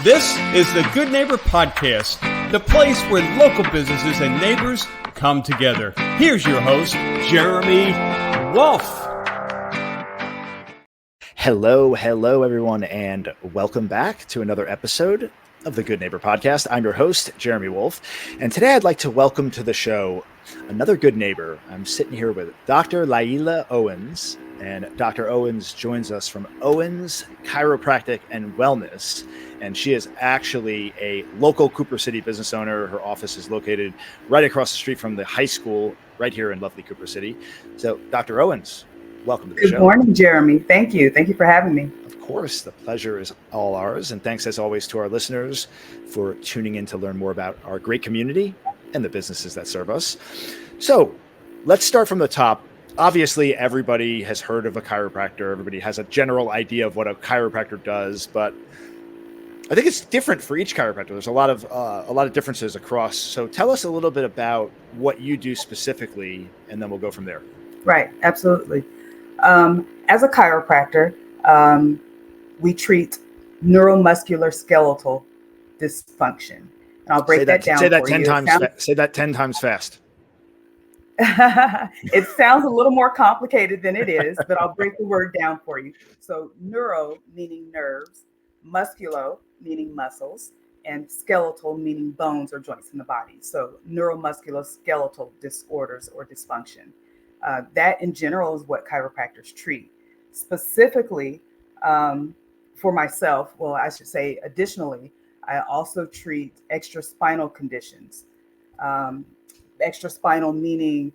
This is the Good Neighbor Podcast, the place where local businesses and neighbors come together. Here's your host, Jeremy Wolf. Hello, everyone, and welcome back to another episode of the Good Neighbor Podcast. I'm your host, Jeremy Wolf, and today I'd like to welcome to the show another good neighbor. I'm sitting here with Dr. Laila Owens, and Dr. Owens joins us from Owens Chiropractic and Wellness, and she is actually a local Cooper City business owner. Her office is located right across the street from the high school right here in lovely Cooper City. So, Dr. Owens, welcome to the show. Good morning, Jeremy. Thank you. Thank you for having me. Of course, the pleasure is all ours. And thanks as always to our listeners for tuning in to learn more about our great community and the businesses that serve us. So let's start from the top. Obviously, everybody has heard of a chiropractor. Everybody has a general idea of what a chiropractor does, but I think it's different for each chiropractor. There's a lot of differences across. So tell us a little bit about what you do specifically, and then we'll go from there. Right. Absolutely. As a chiropractor, we treat neuromusculoskeletal dysfunction. And I'll break that down. Say that 10 times. Say that 10 times fast. It sounds a little more complicated than it is, but I'll break the word down for you. So neuro meaning nerves, musculo meaning muscles, and skeletal meaning bones or joints in the body. So neuromusculoskeletal disorders or dysfunction. That in general is what chiropractors treat. Specifically, for myself, well, I should say additionally, I also treat extraspinal conditions. Extraspinal meaning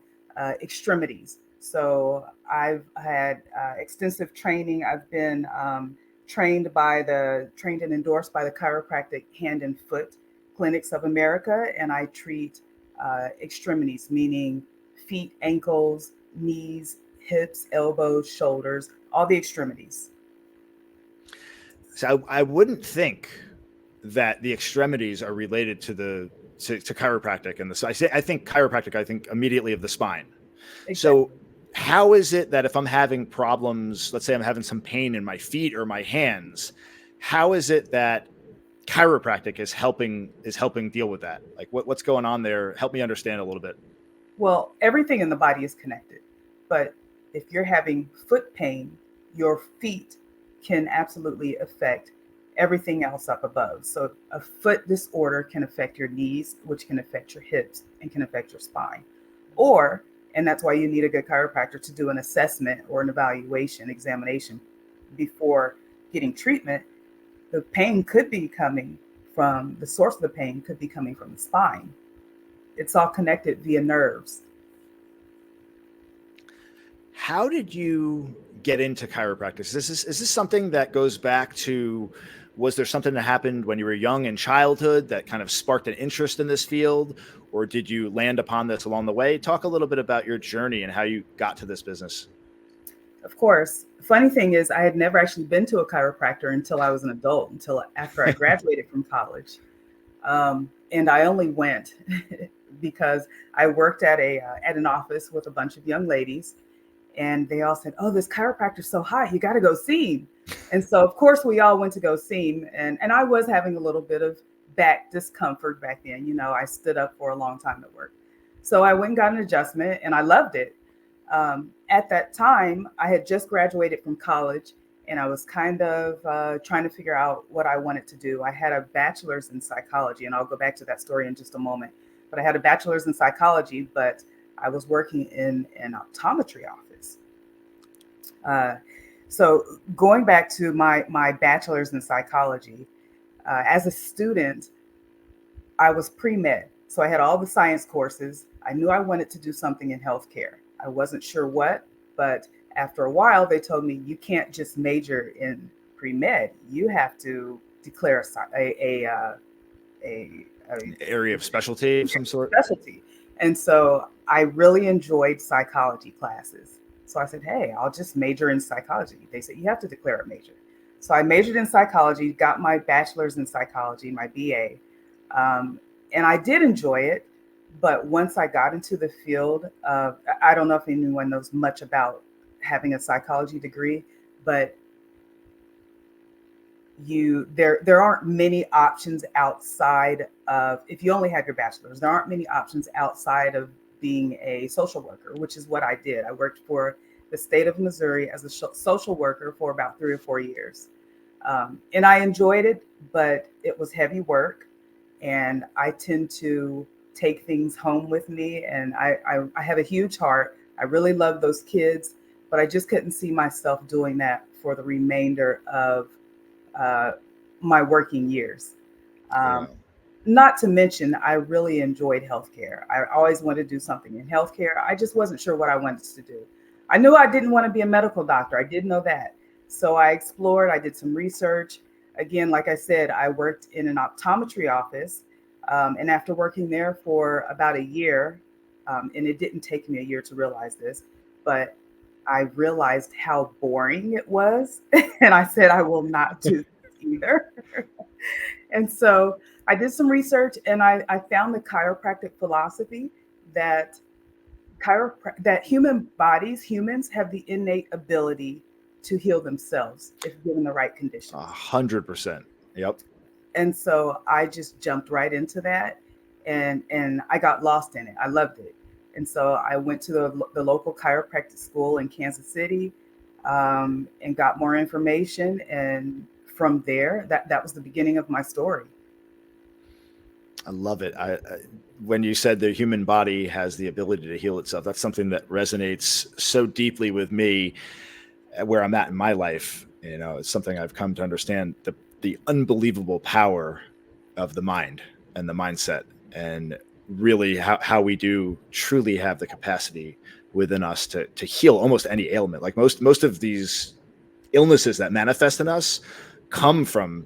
extremities. So I've had extensive training. I've been trained and endorsed by the Chiropractic Hand and Foot Clinics of America, and I treat extremities, meaning feet, ankles, knees, hips, elbows, shoulders, all the extremities. So I wouldn't think that the extremities are related to chiropractic, and I think chiropractic. I think immediately of the spine. Exactly. So how is it that if I'm having problems, let's say I'm having some pain in my feet or my hands, how is it that chiropractic is helping deal with that? Like what's going on there? Help me understand a little bit. Well, everything in the body is connected, but if you're having foot pain, your feet can absolutely affect everything else up above. So a foot disorder can affect your knees, which can affect your hips and can affect your spine. And that's why you need a good chiropractor to do an assessment or an evaluation, examination before getting treatment. The pain could be coming from, the source of the pain could be coming from the spine. It's all connected via nerves. How did you get into chiropractic? Is this something that goes back to, was there something that happened when you were young in childhood that kind of sparked an interest in this field? Or did you land upon this along the way? Talk a little bit about your journey and how you got to this business. Of course. The funny thing is I had never actually been to a chiropractor until I was an adult, until after I graduated from college. And I only went because I worked at an office with a bunch of young ladies, and they all said, "Oh, this chiropractor's so hot, you got to go see him." And so, of course, we all went to go see him. And I was having a little bit of back discomfort back then. You know, I stood up for a long time at work. So I went and got an adjustment, and I loved it. At that time, I had just graduated from college, and I was kind of trying to figure out what I wanted to do. I had a bachelor's in psychology, and I'll go back to that story in just a moment. But I had a bachelor's in psychology, but I was working in an optometry office. So going back to my bachelor's in psychology, as a student, I was pre-med. So I had all the science courses. I knew I wanted to do something in healthcare. I wasn't sure what, but after a while, they told me you can't just major in pre-med. You have to declare a area of specialty of some sort. Specialty. And so I really enjoyed psychology classes. So I said, hey, I'll just major in psychology. They said, you have to declare a major. So I majored in psychology, got my bachelor's in psychology, my BA. And I did enjoy it. But once I got into the field of, I don't know if anyone knows much about having a psychology degree, but there aren't many options outside of, if you only have your bachelor's, there aren't many options outside of being a social worker, which is what I did. I worked for the state of Missouri as a social worker for about 3 or 4 years. And I enjoyed it, but it was heavy work. And I tend to take things home with me. And I have a huge heart. I really love those kids, but I just couldn't see myself doing that for the remainder of my working years. Yeah. Not to mention, I really enjoyed healthcare. I always wanted to do something in healthcare. I just wasn't sure what I wanted to do. I knew I didn't want to be a medical doctor. I did know that. So I explored, I did some research. Again, like I said, I worked in an optometry office. And after working there for about a year, and it didn't take me a year to realize this, but I realized how boring it was. And I said, I will not do this either. And so I did some research, and I found the chiropractic philosophy that that humans have the innate ability to heal themselves if given the right conditions. 100%. Yep. And so I just jumped right into that, and I got lost in it. I loved it. And so I went to the local chiropractic school in Kansas City, and got more information. And from there, that was the beginning of my story. I love it. When you said the human body has the ability to heal itself, that's something that resonates so deeply with me where I'm at in my life. You know, it's something I've come to understand, the unbelievable power of the mind and the mindset, and really how we do truly have the capacity within us to heal almost any ailment. Like most of these illnesses that manifest in us come from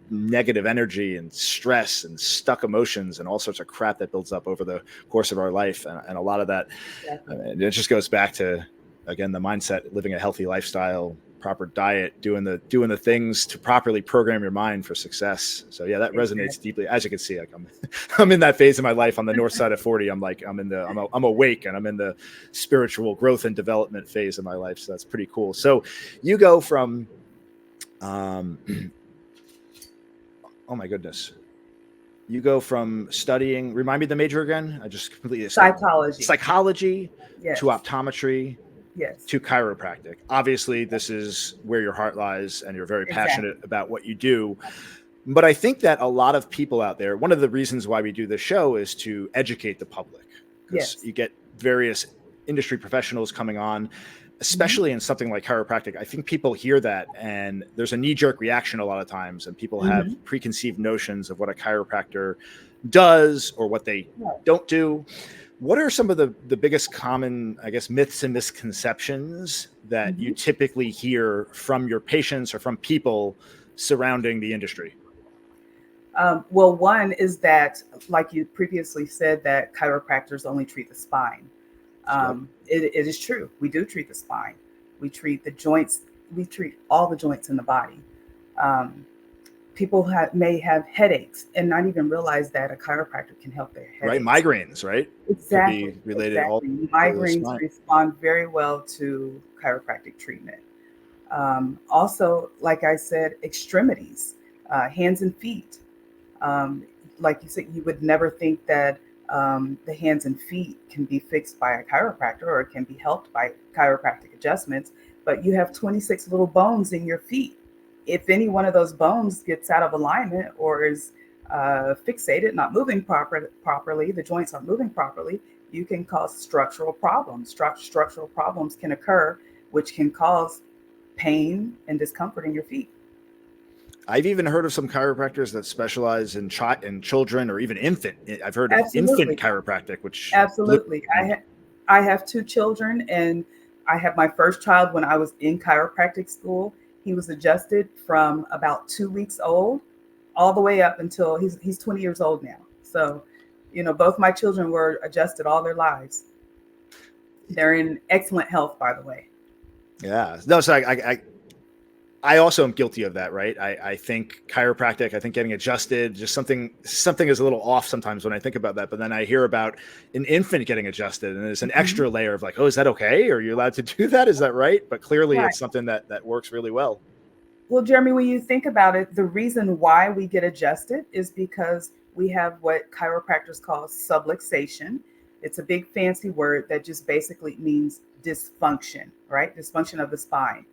negative energy and stress and stuck emotions and all sorts of crap that builds up over the course of our life. And a lot of that, it just goes back to, again, the mindset, living a healthy lifestyle, proper diet, doing the things to properly program your mind for success. So yeah, that resonates deeply. As you can see, like I'm in that phase of my life on the north side of 40. I'm awake, and I'm in the spiritual growth and development phase of my life. So that's pretty cool. So you go from, oh my goodness. You go from studying, remind me the major again. I just completely psychology Yes. to optometry. Yes. To chiropractic. Obviously, this is where your heart lies, and you're very passionate about what you do. But I think that a lot of people out there, one of the reasons why we do this show is to educate the public. Because you get various industry professionals coming on, especially in something like chiropractic. I think people hear that, and there's a knee-jerk reaction a lot of times, and people have preconceived notions of what a chiropractor does or what they don't do. What are some of the biggest common, I guess, myths and misconceptions that you typically hear from your patients or from people surrounding the industry? Well, one is that, like you previously said, that chiropractors only treat the spine. It is true. We do treat the spine. We treat the joints. We treat all the joints in the body. People may have headaches and not even realize that a chiropractor can help their headaches. Right, migraines, right? Exactly. Could be related all Migraines respond very well to chiropractic treatment. Also, like I said, extremities, hands and feet. Like you said, you would never think that the hands and feet can be fixed by a chiropractor or can be helped by chiropractic adjustments, but you have 26 little bones in your feet. If any one of those bones gets out of alignment or is fixated, not moving properly, the joints aren't moving properly, you can cause structural problems. Structural problems can occur, which can cause pain and discomfort in your feet. I've even heard of some chiropractors that specialize in children or even infant. I've heard of infant chiropractic, which absolutely. I have 2 children, and I had my first child when I was in chiropractic school. He was adjusted from about 2 weeks old all the way up until he's 20 years old now. So, both my children were adjusted all their lives. They're in excellent health, by the way. Yeah. No, so I also am guilty of that, right? I think chiropractic, I think getting adjusted, just something is a little off sometimes when I think about that. But then I hear about an infant getting adjusted, and there's an extra layer of like, oh, is that okay? Are you allowed to do that? Is that right? But clearly it's something that works really well. Well, Jeremy, when you think about it, the reason why we get adjusted is because we have what chiropractors call subluxation. It's a big fancy word that just basically means dysfunction, right? Dysfunction of the spine.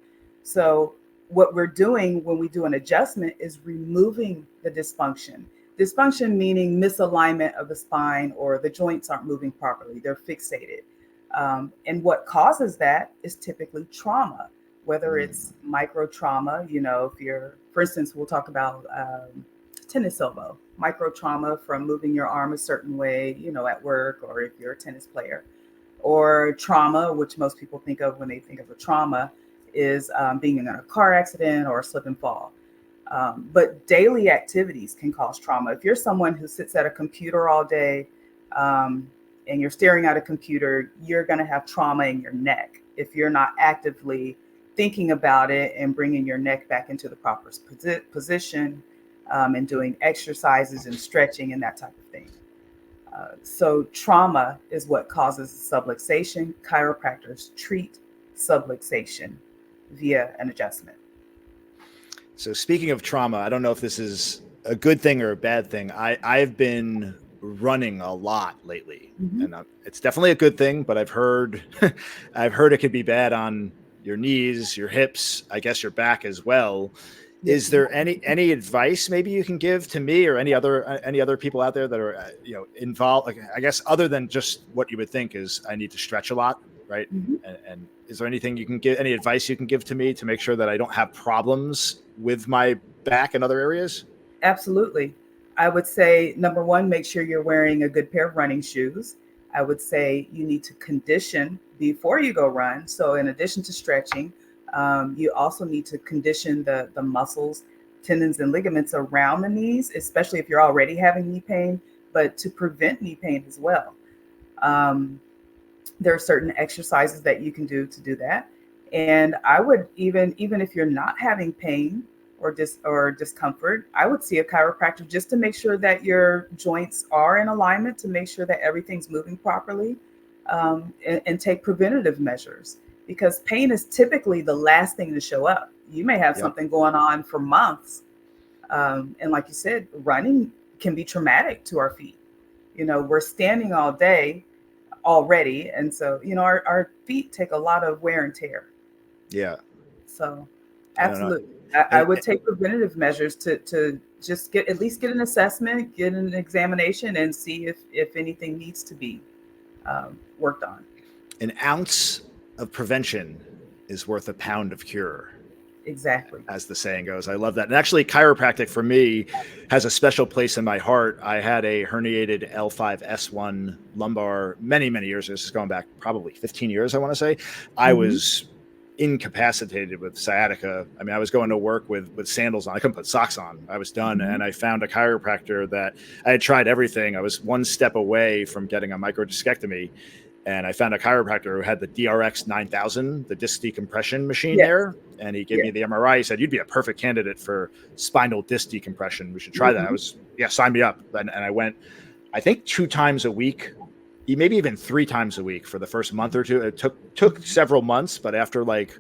So, what we're doing when we do an adjustment is removing the dysfunction. Dysfunction meaning misalignment of the spine, or the joints aren't moving properly, they're fixated. And what causes that is typically trauma, whether it's micro trauma, if you're, for instance, we'll talk about tennis elbow, micro trauma from moving your arm a certain way, at work, or if you're a tennis player, or trauma, which most people think of when they think of a trauma, is being in a car accident or a slip and fall. But daily activities can cause trauma. If you're someone who sits at a computer all day, and you're staring at a computer, you're going to have trauma in your neck if you're not actively thinking about it and bringing your neck back into the proper position, and doing exercises and stretching and that type of thing. So trauma is what causes subluxation. Chiropractors treat subluxation via an adjustment. So speaking of trauma, I don't know if this is a good thing or a bad thing. I've been running a lot lately, and it's definitely a good thing, but I've heard it could be bad on your knees, your hips, I guess your back as well. Is there any advice maybe you can give to me or any other people out there that are involved? Like, I guess other than just what you would think is I need to stretch a lot, right? And is there anything you can give, any advice you can give to me to make sure that I don't have problems with my back and other areas? Absolutely. I would say, number one, make sure you're wearing a good pair of running shoes. I would say you need to condition before you go run. So in addition to stretching, you also need to condition the muscles, tendons, and ligaments around the knees, especially if you're already having knee pain, but to prevent knee pain as well. There are certain exercises that you can do to do that. And I would even if you're not having pain or discomfort, I would see a chiropractor just to make sure that your joints are in alignment, to make sure that everything's moving properly, and take preventative measures, because pain is typically the last thing to show up. You may have something going on for months. And like you said, running can be traumatic to our feet. We're standing all day already. And so, our feet take a lot of wear and tear. Yeah. So absolutely. I would take preventative measures to just get an assessment, get an examination, and see if anything needs to be worked on. An ounce of prevention is worth a pound of cure. Exactly. As the saying goes. I love that. And actually, chiropractic for me has a special place in my heart. I had a herniated L5-S1 lumbar many, many years. This is going back probably 15 years, I want to say. I was incapacitated with sciatica. I mean, I was going to work with sandals on. I couldn't put socks on. I was done. And I found a chiropractor that I had tried everything. I was one step away from getting a microdiscectomy. And I found a chiropractor who had the DRX 9000, the disc decompression machine there. And he gave me the MRI. He said, you'd be a perfect candidate for spinal disc decompression. We should try that. I was, sign me up. And I went, I think 2 times a week, maybe even 3 times a week for the first month or two. It took several months, but after like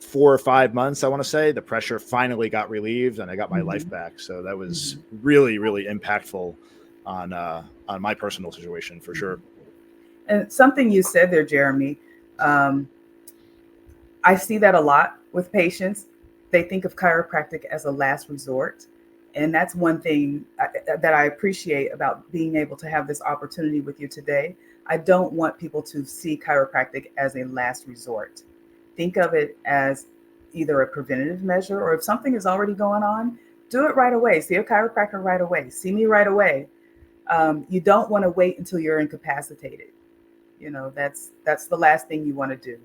4 or 5 months, I want to say, the pressure finally got relieved and I got my life back. So that was really, really impactful on my personal situation for sure. And something you said there, Jeremy, I see that a lot with patients. They think of chiropractic as a last resort. And that's one thing that I appreciate about being able to have this opportunity with you today. I don't want people to see chiropractic as a last resort. Think of it as either a preventative measure, or if something is already going on, do it right away. See a chiropractor right away. See me right away. You don't want to wait until you're incapacitated. That's the last thing you want to do.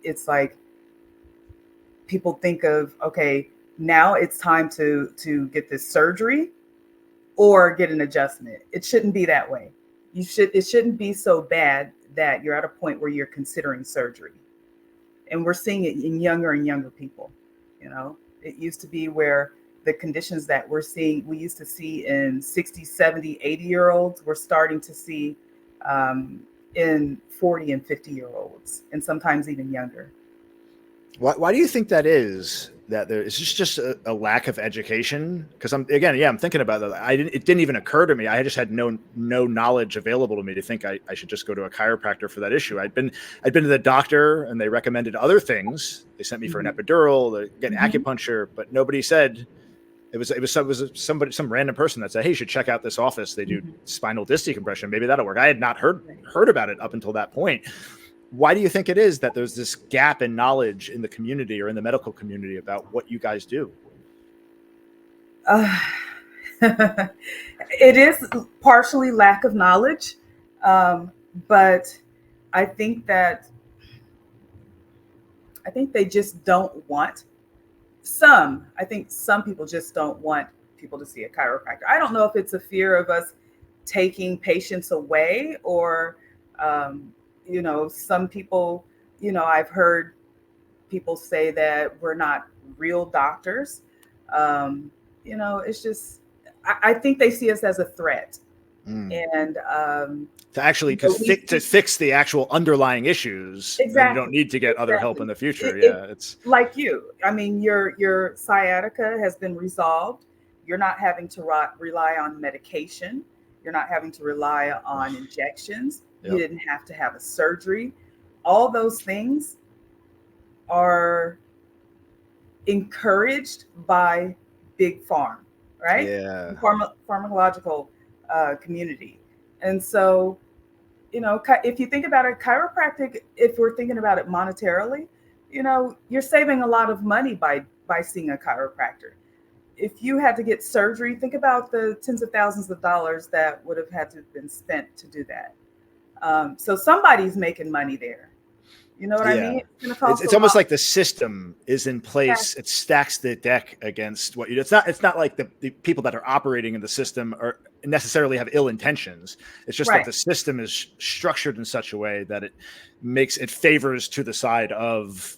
It's like people think of, okay, now it's time to get this surgery or get an adjustment. It shouldn't be that way. It shouldn't be so bad that you're at a point where you're considering surgery. And we're seeing it in younger and younger people. It used to be where the conditions that we used to see in 60, 70, 80-year-olds, we're starting to see in 40 and 50-year-olds, and sometimes even younger. Why do you think that is, that there is just a lack of education. Because I'm thinking about that. It didn't even occur to me. I just had no knowledge available to me to think I should just go to a chiropractor for that issue. I'd been to the doctor and they recommended other things. They sent me for an epidural, to get acupuncture, but nobody said. It was somebody, some random person that said, "Hey, you should check out this office. They do spinal disc decompression. Maybe that'll work." I had not heard about it up until that point. Why do you think it is that there's this gap in knowledge in the community or in the medical community about what you guys do? It is partially lack of knowledge, but I think they just don't want. I think some people just don't want people to see a chiropractor. I don't know if it's a fear of us taking patients away or, some people, I've heard people say that we're not real doctors. It's just, I think they see us as a threat. And to fix the actual underlying issues, exactly. You don't need to get other help in the future. It's like you. I mean, your sciatica has been resolved. You're not having to rely on medication. You're not having to rely on injections. Yep. You didn't have to have a surgery. All those things are encouraged by big pharma, right? Yeah. Pharmacological community. And so, if you think about it, chiropractic, if we're thinking about it monetarily, you're saving a lot of money by seeing a chiropractor. If you had to get surgery, think about the tens of thousands of dollars that would have had to have been spent to do that. So somebody's making money there. You know what I mean? It's almost like the system is in place. Yeah. It stacks the deck against what you do. It's not like the people that are operating in the system are necessarily have ill intentions. It's just that the system is structured in such a way that it favors to the side of,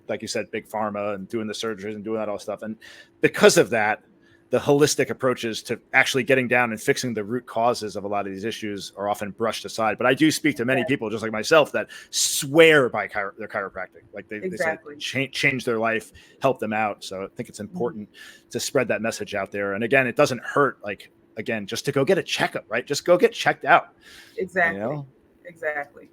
like you said, big pharma and doing the surgeries and doing that all stuff. And because of that, the holistic approaches to actually getting down and fixing the root causes of a lot of these issues are often brushed aside. But I do speak to many people, just like myself, that swear by their chiropractic. Like they say, change their life, help them out. So I think it's important to spread that message out there. And again, it doesn't hurt, just to go get a checkup, right? Just go get checked out. Exactly. Exactly.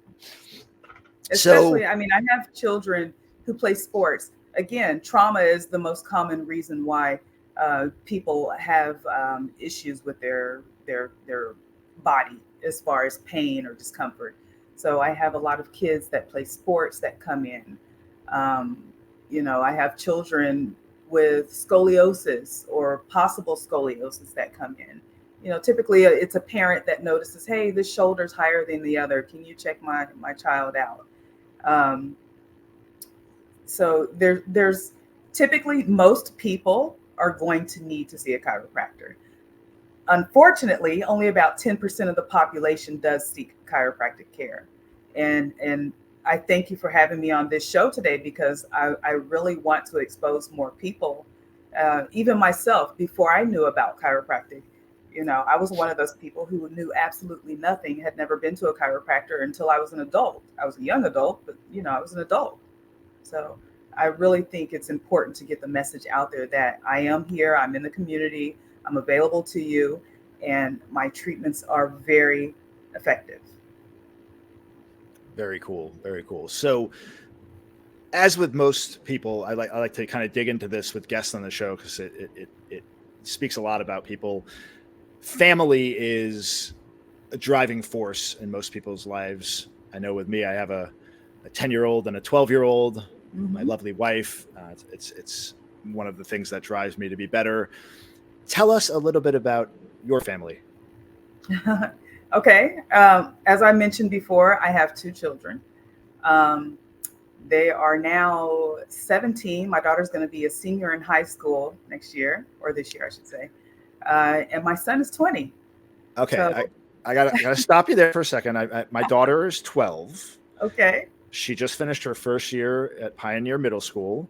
Especially, I have children who play sports. Again, trauma is the most common reason why people have issues with their body as far as pain or discomfort. So I have a lot of kids that play sports that come in. I have children with scoliosis or possible scoliosis that come in. Typically it's a parent that notices, hey, this shoulder's higher than the other. Can you check my child out? So there's typically most people are going to need to see a chiropractor. Unfortunately, only about 10% of the population does seek chiropractic care. And I thank you for having me on this show today, because I really want to expose more people. Even myself, before I knew about chiropractic, I was one of those people who knew absolutely nothing, had never been to a chiropractor until I was an adult. I was a young adult, but I was an adult. So I really think it's important to get the message out there that I am here, I'm in the community, I'm available to you, and my treatments are very effective. Very cool. Very cool. So as with most people, I like to kind of dig into this with guests on the show, because it speaks a lot about people. Family is a driving force in most people's lives. I know with me, I have a 10-year-old and a 12-year-old. My lovely wife. It's one of the things that drives me to be better. Tell us a little bit about your family. Okay. As I mentioned before, I have 2 children. They are now 17. My daughter's going to be a senior in high school next year, or this year, I should say. And my son is 20. Okay. So, I gotta stop you there for a second. My daughter is 12. Okay. She just finished her first year at Pioneer Middle School.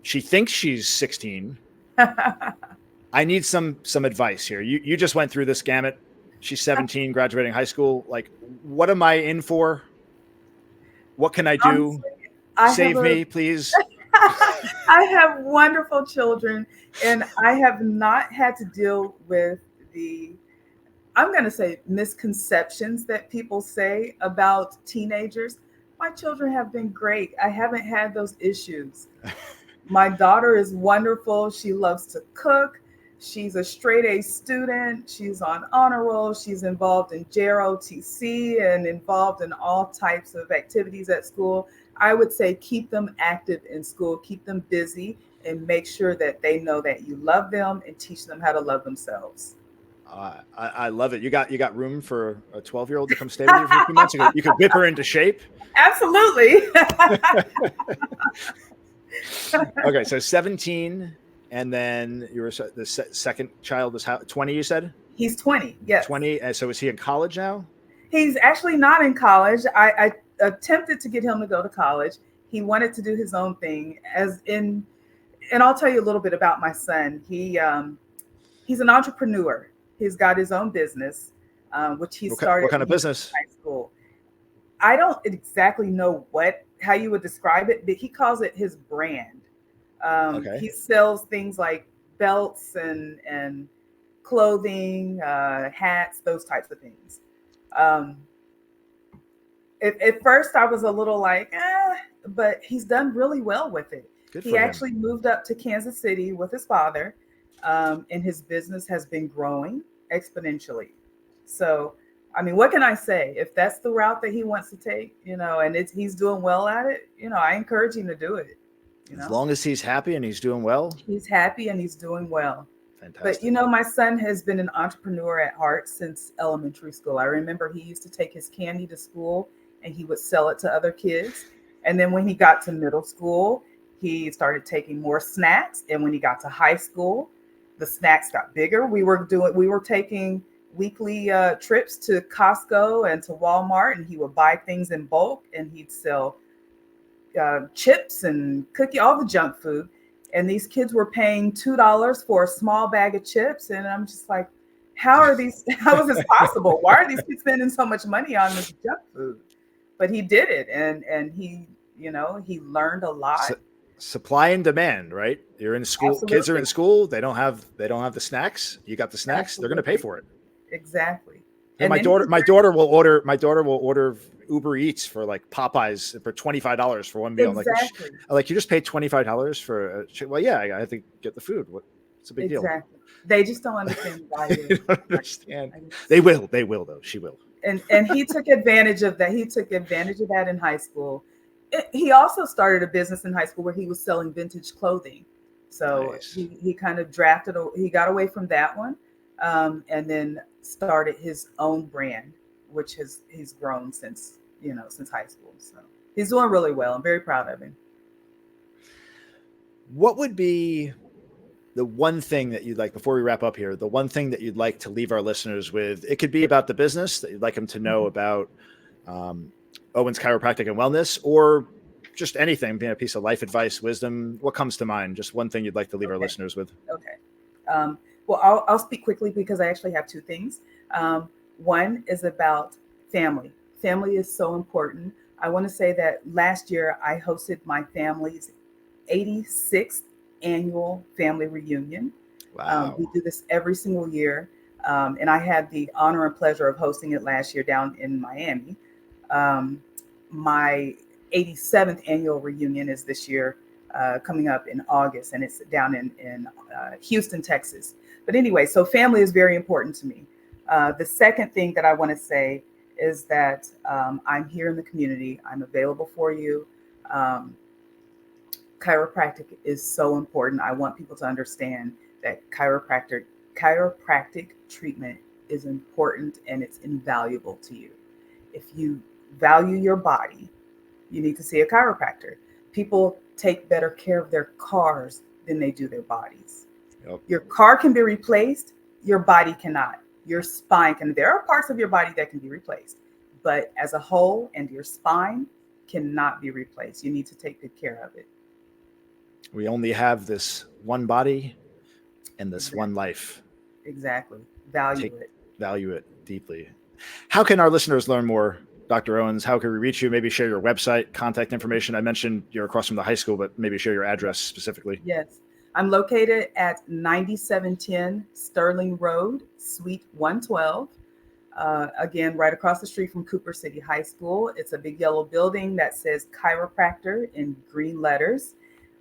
She thinks she's 16. I need some advice here. You just went through this gamut. She's 17, graduating high school. Like, what am I in for? What can I do? Save me, please. I have wonderful children, and I have not had to deal with I'm going to say, misconceptions that people say about teenagers. My children have been great. I haven't had those issues. My daughter is wonderful. She loves to cook. She's a straight A student. She's on honor roll. She's involved in JROTC and involved in all types of activities at school. I would say keep them active in school, keep them busy, and make sure that they know that you love them and teach them how to love themselves. I love it. You got room for a 12-year-old to come stay with you for a few months? You could whip her into shape. Absolutely. Okay, so 17, and then you were the second child was how 20? You said he's 20. Yes, 20. So is he in college now? He's actually not in college. I attempted to get him to go to college. He wanted to do his own thing. And I'll tell you a little bit about my son. He's an entrepreneur. He's got his own business, which he started. What kind of business? In high school. I don't exactly know how you would describe it, but he calls it his brand. Okay. He sells things like belts and clothing, hats, those types of things. At first I was a little like, but he's done really well with it. He actually moved up to Kansas City with his father, and his business has been growing exponentially. So, I mean, what can I say? If that's the route that he wants to take, and he's doing well at it, I encourage him to do it. As long as he's happy and he's doing well. He's happy and he's doing well. Fantastic. But, my son has been an entrepreneur at heart since elementary school. I remember he used to take his candy to school and he would sell it to other kids. And then when he got to middle school, he started taking more snacks. And when he got to high school, the snacks got bigger. We were taking weekly trips to Costco and to Walmart, and he would buy things in bulk, and he'd sell chips and cookie, all the junk food. And these kids were paying $2 for a small bag of chips. And I'm just like, how is this possible? Why are these kids spending so much money on this junk food? But he did it. And he learned a lot. Supply and demand, right? You're in school. Absolutely. Kids are in school. They don't have the snacks. You got the snacks. Absolutely. They're going to pay for it. Exactly. And my daughter will order Uber Eats for like Popeyes for $25 for one meal. Exactly. Like you just paid $25 for well, yeah, I have to get the food. What's a big deal? Exactly. They just don't understand why. They don't understand. They will though. She will. And he took advantage of that. He took advantage of that in high school. He also started a business in high school where he was selling vintage clothing. So nice. He kind of he got away from that one, and then started his own brand, which he's grown since high school. So he's doing really well. I'm very proud of him. What would be the one thing that you'd like, before we wrap up here, the one thing that you'd like to leave our listeners with? It could be about the business that you'd like them to know about Owens Chiropractic and Wellness, or just anything, being a piece of life advice, wisdom. What comes to mind? Just one thing you'd like to leave our listeners with. Okay. Well, I'll speak quickly because I actually have two things. One is about family. Family is so important. I want to say that last year I hosted my family's 86th annual family reunion. Wow. We do this every single year. And I had the honor and pleasure of hosting it last year down in Miami. My 87th annual reunion is this year, coming up in August, and it's down in Houston, Texas. But anyway, so family is very important to me. The second thing that I want to say is that I'm here in the community. I'm available for you. Chiropractic is so important. I want people to understand that chiropractic treatment is important and it's invaluable to you. If you value your body, you need to see a chiropractor. People take better care of their cars than they do their bodies. Yep. Your car can be replaced, your body cannot. Your spine can. There are parts of your body that can be replaced, but as a whole and your spine cannot be replaced. You need to take good care of it. We only have this one body and this one life. Exactly. Value it deeply. How can our listeners learn more Dr. Owens, how can we reach you? Maybe share your website, contact information. I mentioned you're across from the high school, but maybe share your address specifically. Yes. I'm located at 9710 Sterling Road, Suite 112. Again, right across the street from Cooper City High School. It's a big yellow building that says chiropractor in green letters.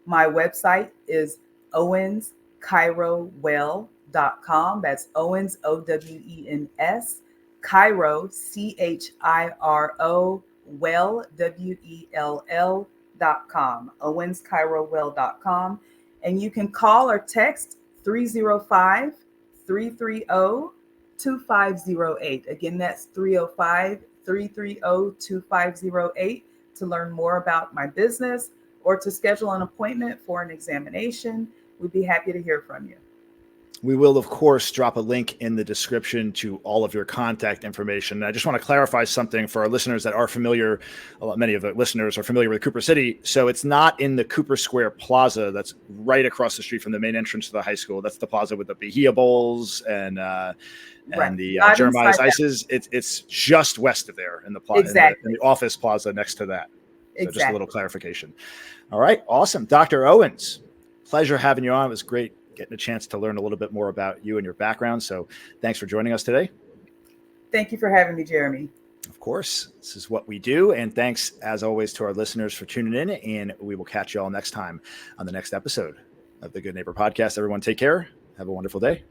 My website is owenschirowell.com. That's Owens, Owens, Chiro, Chiro, well, WELL.com, owenschirowell.com. And you can call or text 305-330-2508. Again, that's 305-330-2508 to learn more about my business or to schedule an appointment for an examination. We'd be happy to hear from you. We will, of course, drop a link in the description to all of your contact information. I just want to clarify something for our listeners that are familiar. Many of the listeners are familiar with Cooper City. So it's not in the Cooper Square Plaza that's right across the street from the main entrance to the high school. That's the plaza with the Bahia Bowls and the Jeremiah's Ices. It's just west of there in the plaza, exactly. in the office plaza next to that. So exactly. Just a little clarification. All right. Awesome. Dr. Owens, pleasure having you on. It was great getting a chance to learn a little bit more about you and your background. So thanks for joining us today. Thank you for having me, Jeremy. Of course, this is what we do. And thanks, as always, to our listeners for tuning in. And we will catch you all next time on the next episode of the Good Neighbor Podcast. Everyone take care. Have a wonderful day.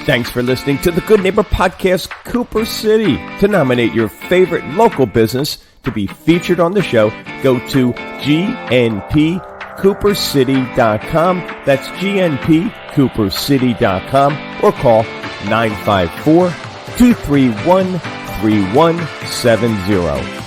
Thanks for listening to the Good Neighbor Podcast, Cooper City. To nominate your favorite local business to be featured on the show, go to GNPCoopercity.com. That's GNPCoopercity.com or call 954-231-3170.